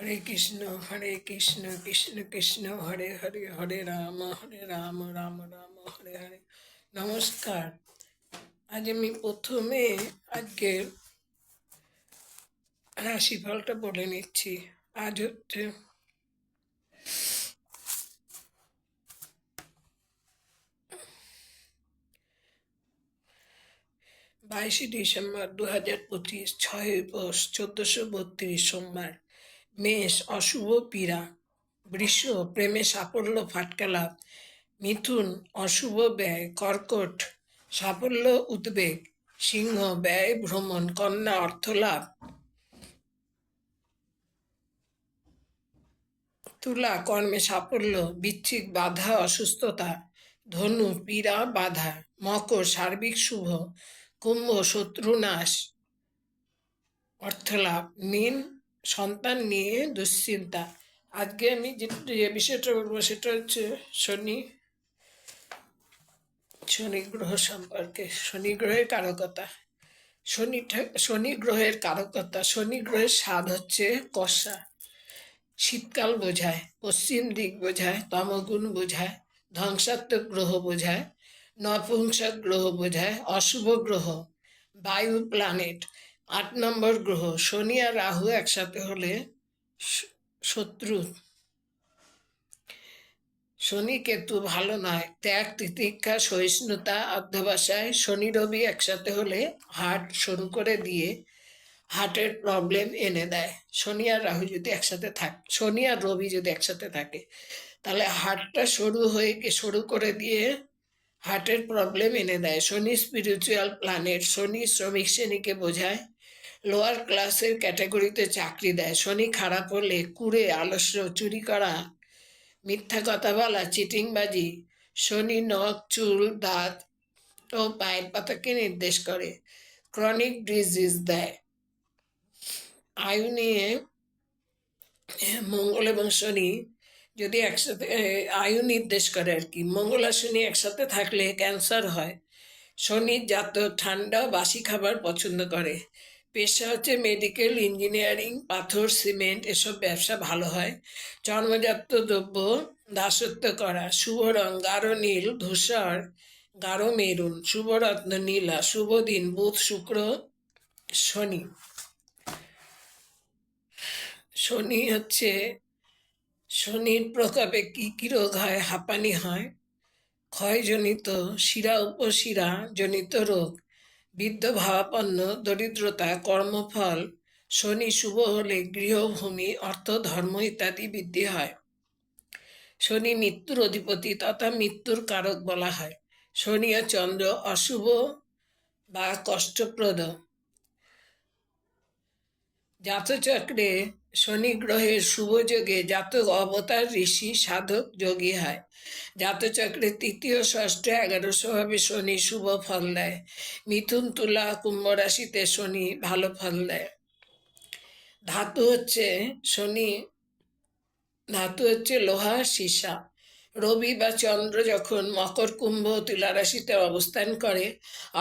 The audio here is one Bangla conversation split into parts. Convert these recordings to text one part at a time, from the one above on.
হরে কৃষ্ণ কৃষ্ণ কৃষ্ণ হরে হরে হরে রাম রাম রাম হরে হরে। নমস্কার। আজ আমি প্রথমে আজকে রাশিফলটা বলে নিচ্ছি। আজ হচ্ছে 22 ডিসেম্বর 2025, 6 পৌষ 1432, সোমবার। মেষ অশুভ পীড়া, বৃষ প্রেমে সাফল্য ফাটকা লাভ, মিথুন অশুভ ব্যয়, কর্কট সাফল্য উদ্বেগ, সিংহ ব্যয় ভ্রমণ, কন্যা অর্থ লাভ, তুলা কর্মে সাফল্য, বৃশ্চিক বাধা অসুস্থতা, ধনু পীড়া বাধা, মকর সার্বিক শুভ, কুম্ভ শত্রুনাশ অর্থলাভ, মীন সন্তান নিয়ে দুশ্চিন্তা। আজকে আমি যে বিষয়টা বলবো সেটা হচ্ছে শনি গ্রহ সম্পর্কে। শনি গ্রহের কারকতা, শনি গ্রহের কারকতা, শনি গ্রহের স্বাদ হচ্ছে কষা। শীতকাল বোঝায়, পশ্চিম দিক বোঝায়, তমগুণ বোঝায়, ধ্বংসাত্মক গ্রহ বোঝায়, নপুংসক গ্রহ বোঝায়, অশুভ গ্রহ, বায়ু প্ল্যানেট। 8 নম্বর গ্রহ শনি আর রাহু একসাথে হলে শত্রু। শনি কেতু ভালো নয়, ত্যাগ তিতিক্ষা সহিষ্ণুতা অধ্যবসায়। শনি রবি একসাথে হলে হার্ট শুরু করে দিয়ে হার্টের প্রবলেম এনে দেয়। শনি আর রাহু যদি একসাথে থাকে, শনি আর রবি যদি একসাথে থাকে, তাহলে হার্টটা শুরু করে দিয়ে হার্টের প্রবলেম এনে দেয়। শনি স্পিরিচুয়াল প্ল্যানেট। শনি শ্রমিক শ্রেণীকে বোঝায়, লোয়ার ক্লাসের ক্যাটাগরিতে চাকরি দেয়। শনি খারাপ হলে কুড়ে, আলস্য, চুরি করা, মিথ্যা কথা বলা, চিটিংবাজি। শনি নখ, চুল, দাঁত ও পায়ের পাতাকে নির্দেশ করে, ক্রনিক ডিজিজ দেয়। আয়ু নিয়ে মঙ্গল এবং শনি যদি একসাথে আয়ু নির্দেশ করে আর কি। মঙ্গল আর শনি একসাথে থাকলে ক্যান্সার হয়। শনি জাতক ঠান্ডা বাসি খাবার পছন্দ করে। পেশা হচ্ছে মেডিকেল, ইঞ্জিনিয়ারিং, পাথর, সিমেন্ট এসব ব্যবসা ভালো হয়। জন্মজাত দ্রব্য দাসত্ব করা। শুভ রং গাঢ় নীল, ধূসর, গাঢ় মেরুন। শুভ রত্ন নীলা। শুভ দিন বুধ শুক্র শনি। শনির প্রকোপে কি রোগ হয়? হাঁপানি হয়, ক্ষয়জনিত, শিরা উপশিরা জনিত রোগ, বৃদ্ধ ভাবাপন্ন, দরিদ্রতা, কর্মফল। শনি শুভ হলে গৃহভূমি, অর্থ, ধর্ম ইত্যাদি বৃদ্ধি হয়। শনি মৃত্যুর অধিপতি তথা মৃত্যুর কারক বলা হয়। শনি ও চন্দ্র অশুভ বা কষ্টপ্রদ। জাতচক্রে শনি গ্রহের শুভ যোগে জাতক অবতার, ঋষি, সাধক, যোগী হয়। জাতচক্রে তৃতীয়, ষষ্ঠ, 1100 ভাবে শনি শুভ ফল দেয়। মিথুন, তুলা, কুম্ভ রাশিতে শনি ভালো ফল দেয়। ধাতু হচ্ছে লোহা, সীসা। রবি বা চন্দ্র যখন মকর, কুম্ভ, তুলা রাশিতে অবস্থান করে,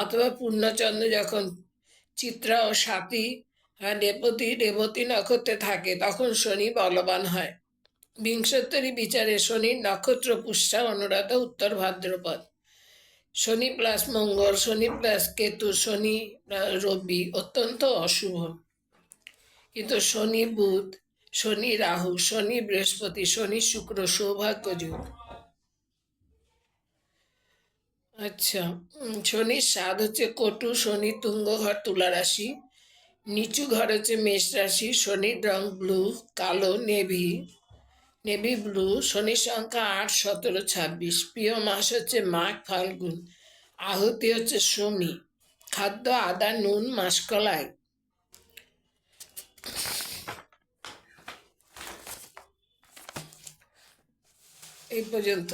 অথবা পূর্ণচন্দ্র যখন চিত্রা ও স্বাতী রেবতী নক্ষত্রে থাকে, তখন শনি বলবান হয়। বিংশোত্তরী বিচারে শনির নক্ষত্র পুষ্যা, অনুরাধা, উত্তর ভাদ্রপদ। শনি প্লাস মঙ্গল, শনি প্লাস কেতু, শনি রবি অত্যন্ত অশুভ। কিন্তু শনি বুধ, শনি রাহু, শনি বৃহস্পতি, শনি শুক্র সৌভাগ্য যুগ। আচ্ছা, শনির স্বাদ হচ্ছে কটু। শনি তুঙ্গ ঘর তুলা রাশি, নিচু ঘর হচ্ছে মেষ রাশি। শনির রং ব্লু, কালো, নেভি ব্লু। শনির সংখ্যা 8, 17, 26। প্রিয় মাস হচ্ছে মাঘ, ফাল্গুন। আহুতি হচ্ছে শনি। খাদ্য আদা, নুন, মাসকলাই। এই পর্যন্ত।